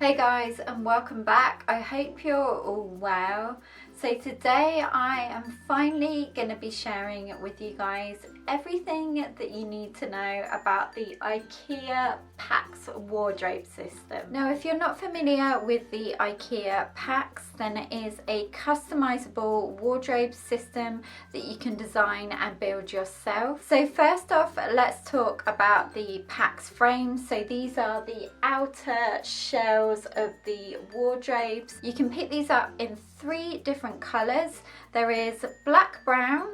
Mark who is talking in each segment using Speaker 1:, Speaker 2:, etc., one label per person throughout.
Speaker 1: Hey guys, and welcome back. I hope you're all well. So today I am finally going to be sharing with you guys everything that you need to know about the Ikea Pax Wardrobe System. Now, if you're not familiar with the Ikea Pax, then it is a customizable wardrobe system that you can design and build yourself. So first off, let's talk about the PAX Frames. So these are the outer shells of the wardrobes. You can pick these up in 3 different colors. There is black brown,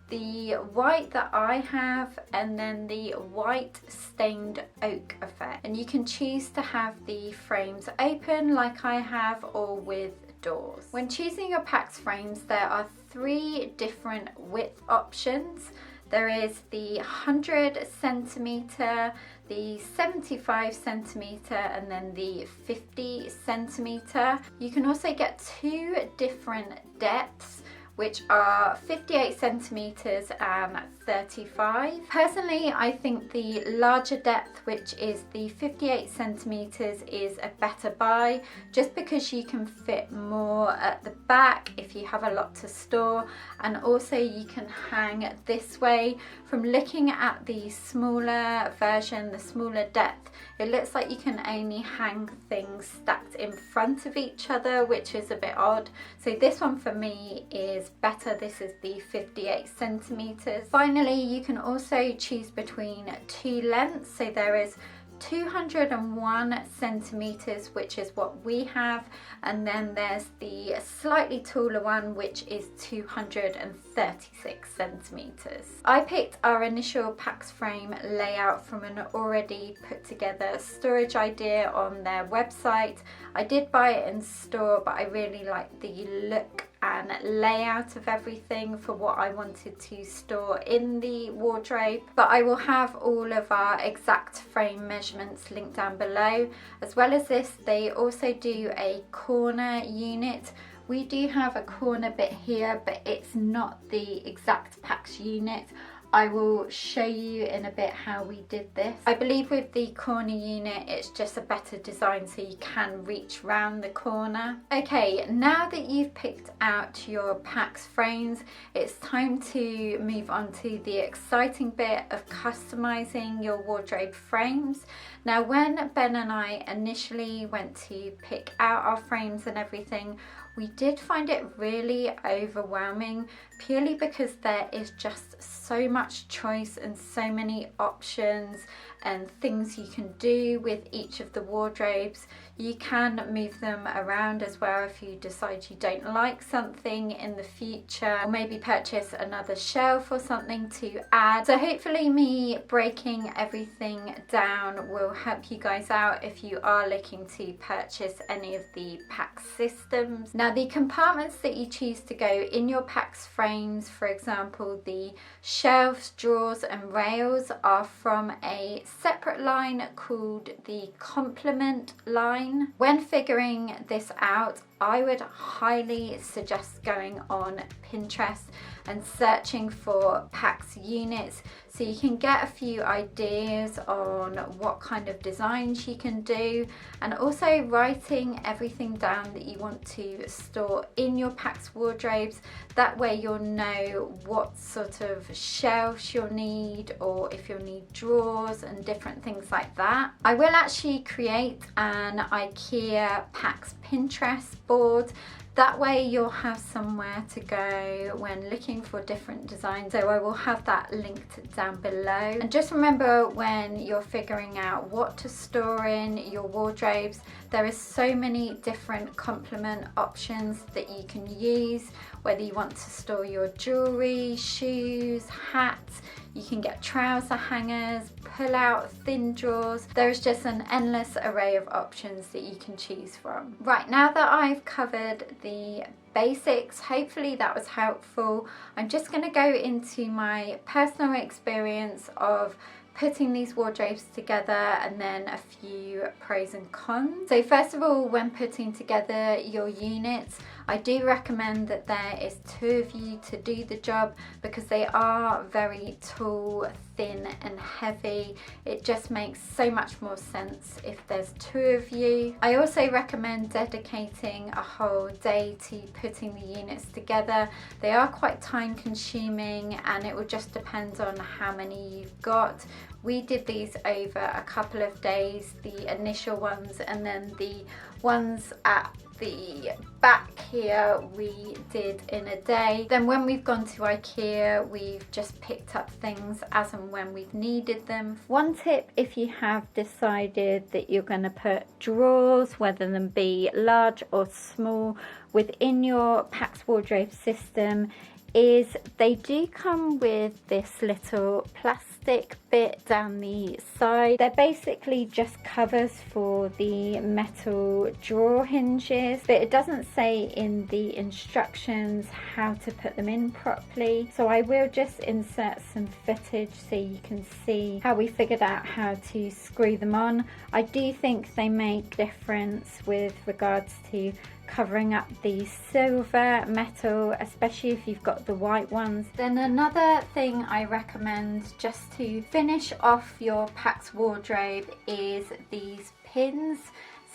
Speaker 1: the white that I have, and then the white stained oak effect. And you can choose to have the frames open like I have or with doors. When choosing your PAX frames, there are 3 different width options. There is the 100 centimeter, the 75 centimeter, and then the 50 centimeter. You can also get 2 different depths, which are 58 centimeters and 35. Personally, I think the larger depth, which is the 58 centimeters, is a better buy, just because you can fit more at the back if you have a lot to store, and also you can hang this way. From looking at the smaller version, the smaller depth, it looks like you can only hang things stacked in front of each other, which is a bit odd. So this one for me is better. This is the 58 centimeters. Finally, you can also choose between 2 lengths. So there is 201 centimeters, which is what we have, and then there's the slightly taller one, which is 236 centimeters. I picked our initial PAX frame layout from an already put together storage idea on their website. I did buy it in store, but I really like the look and layout of everything for what I wanted to store in the wardrobe. But I will have all of our exact frame measurements linked down below. As well as this, they also do a corner unit. We do have a corner bit here, but it's not the exact PAX unit. I will show you in a bit how we did this. I believe with the corner unit, it's just a better design so you can reach round the corner. Okay, now that you've picked out your PAX frames, it's time to move on to the exciting bit of customizing your wardrobe frames. Now, when Ben and I initially went to pick out our frames and everything, we did find it really overwhelming, purely because there is just so much choice and so many options and things you can do with each of the wardrobes. You can move them around as well if you decide you don't like something in the future, or maybe purchase another shelf or something to add. So hopefully me breaking everything down will help you guys out if you are looking to purchase any of the PAX systems. Now, the compartments that you choose to go in your PAX frames, for example the shelves, drawers and rails, are from a separate line called the Komplement line. When figuring this out, I would highly suggest going on Pinterest and searching for PAX units so you can get a few ideas on what kind of designs you can do, and also writing everything down that you want to store in your PAX wardrobes. That way you'll know what sort of shelves you'll need, or if you'll need drawers and different things like that. I will actually create an Ikea Pax Pinterest board. That way you'll have somewhere to go when looking for different designs. So I will have that linked down below. And just remember, when you're figuring out what to store in your wardrobes, there is so many different complement options that you can use, whether you want to store your jewelry, shoes, hats. You can get trouser hangers, pull out thin drawers. There's just an endless array of options that you can choose from. Right, now that I've covered the basics, hopefully that was helpful. I'm just going to go into my personal experience of putting these wardrobes together, and then a few pros and cons. So first of all, when putting together your units, I do recommend that there is 2 of you to do the job because they are very tall, thin and heavy. It just makes so much more sense if there's 2 of you. I also recommend dedicating a whole day to putting the units together. They are quite time consuming and it will just depend on how many you've got. We did these over a couple of days, the initial ones, and then the ones at the back here we did in a day. Then when we've gone to Ikea, we've just picked up things as and when we've needed them. One tip, if you have decided that you're going to put drawers, whether them be large or small, within your PAX wardrobe system, is they do come with this little plastic bit down the side. They're basically just covers for the metal drawer hinges, but it doesn't say in the instructions how to put them in properly. So I will just insert some footage so you can see how we figured out how to screw them on. I do think they make a difference with regards to covering up the silver metal, especially if you've got the white ones. Then another thing I recommend just to finish off your PAX wardrobe is these pins.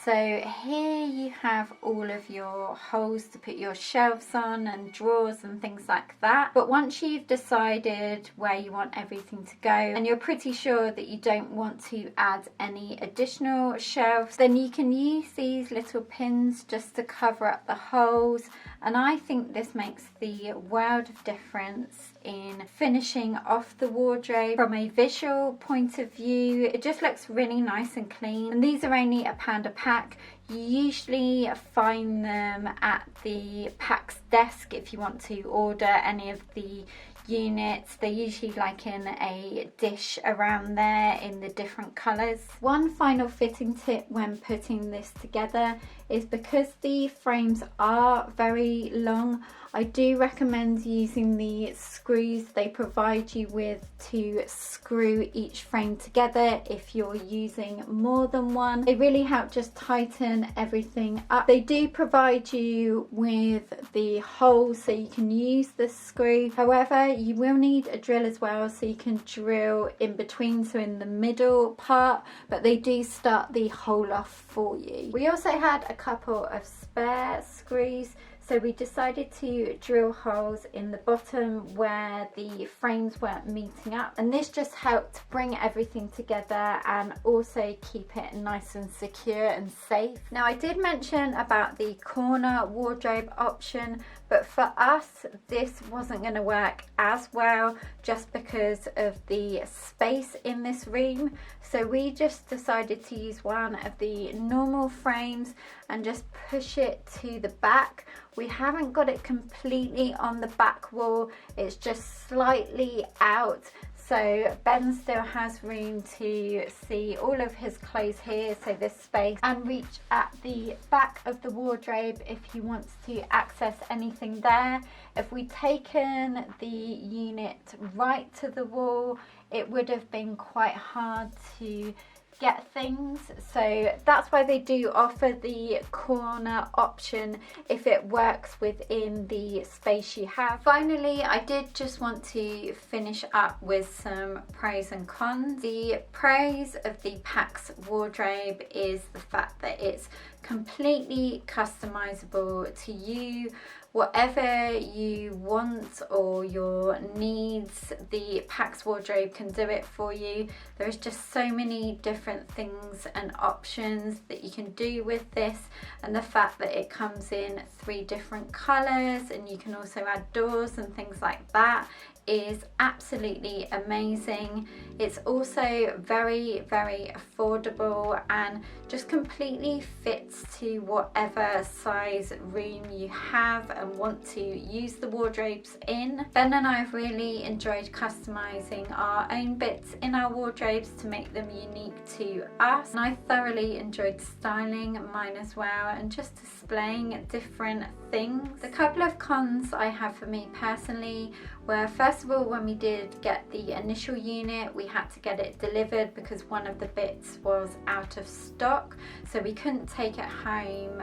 Speaker 1: So here you have all of your holes to put your shelves on and drawers and things like that. But once you've decided where you want everything to go and you're pretty sure that you don't want to add any additional shelves, then you can use these little pins just to cover up the holes. And I think this makes the world of difference in finishing off the wardrobe. From a visual point of view, it just looks really nice and clean. And these are only £1 a pack. You usually find them at the PAX desk if you want to order any of the units. They're usually like in a dish around there in the different colours. One final fitting tip when putting this together is because the frames are very long, I do recommend using the screws they provide you with to screw each frame together if you're using more than one. They really help just tighten everything up. They do provide you with the holes so you can use the screw. However, you will need a drill as well so you can drill in between, so in the middle part, but they do start the hole off for you. We also had a couple of spare screws, so we decided to drill holes in the bottom where the frames weren't meeting up, and this just helped bring everything together and also keep it nice and secure and safe. Now, I did mention about the corner wardrobe option, but for us this wasn't going to work as well just because of the space in this room. So we just decided to use one of the normal frames and just push it to the back. We haven't got it completely on the back wall, it's just slightly out. So Ben still has room to see all of his clothes here, so this space, and reach at the back of the wardrobe if he wants to access anything there. If we'd taken the unit right to the wall, it would have been quite hard to get things, so that's why they do offer the corner option if it works within the space you have. Finally, I did just want to finish up with some pros and cons. The pros of the PAX wardrobe is the fact that it's completely customizable to you. Whatever you want or your needs, the PAX wardrobe can do it for you. There's just so many different things and options that you can do with this, and the fact that it comes in 3 different colours and you can also add doors and things like that is absolutely amazing. It's also very, very affordable and just completely fits to whatever size room you have and want to use the wardrobes in. Ben and I have really enjoyed customizing our own bits in our wardrobes to make them unique to us, and I thoroughly enjoyed styling mine as well and just displaying different things. The couple of cons I have for me personally where first of all, when we did get the initial unit, we had to get it delivered because one of the bits was out of stock, so we couldn't take it home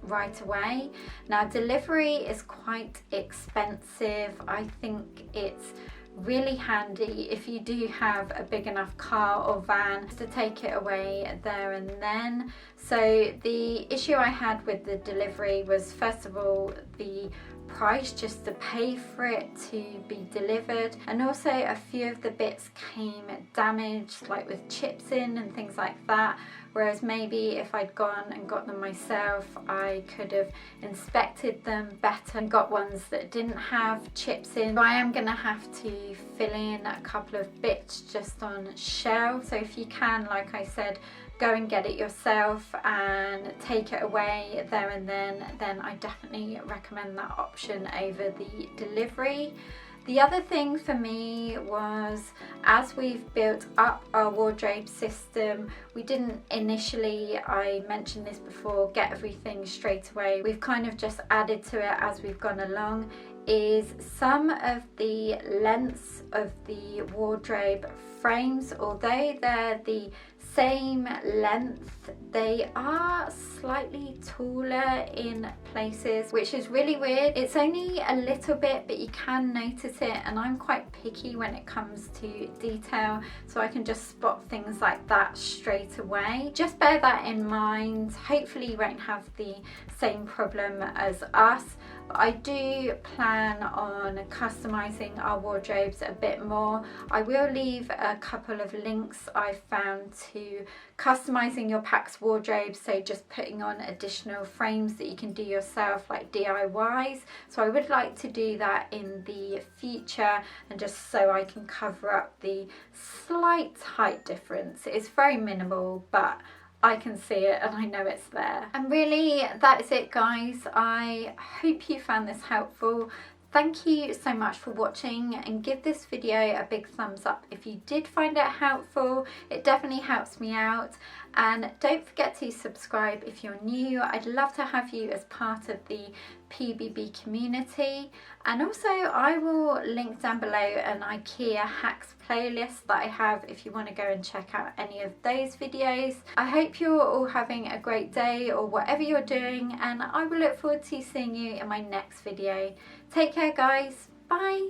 Speaker 1: right away. Now delivery is quite expensive. I think it's really handy if you do have a big enough car or van to take it away there and then. So the issue I had with the delivery was first of all the price just to pay for it to be delivered, and also a few of the bits came damaged, like with chips in and things like that, whereas maybe if I'd gone and got them myself, I could have inspected them better and got ones that didn't have chips in. So I am going to have to fill in a couple of bits just on shelves, so if you can, like I said, go and get it yourself and take it away there and then I definitely recommend that option over the delivery. The other thing for me was, as we've built up our wardrobe system, we didn't initially, I mentioned this before, get everything straight away. We've kind of just added to it as we've gone along. Is some of the lengths of the wardrobe frames, although they're the same length, they are slightly taller in places, which is really weird. It's only a little bit, but you can notice it, and I'm quite picky when it comes to detail, so I can just spot things like that straight away. Just bear that in mind. Hopefully you won't have the same problem as us. I do plan on customizing our wardrobes a bit more. I will leave a couple of links I've found to customizing your PAX wardrobe, so just putting on additional frames that you can do yourself, like DIYs. So I would like to do that in the future, and just so I can cover up the slight height difference. It's very minimal, but I can see it and I know it's there. And really, that is it, guys. I hope you found this helpful. Thank you so much for watching, and give this video a big thumbs up if you did find it helpful. It definitely helps me out. And don't forget to subscribe if you're new. I'd love to have you as part of the PBB community. And also I will link down below an IKEA hacks playlist that I have if you want to go and check out any of those videos. I hope you're all having a great day or whatever you're doing, and I will look forward to seeing you in my next video. Take care, guys. Bye.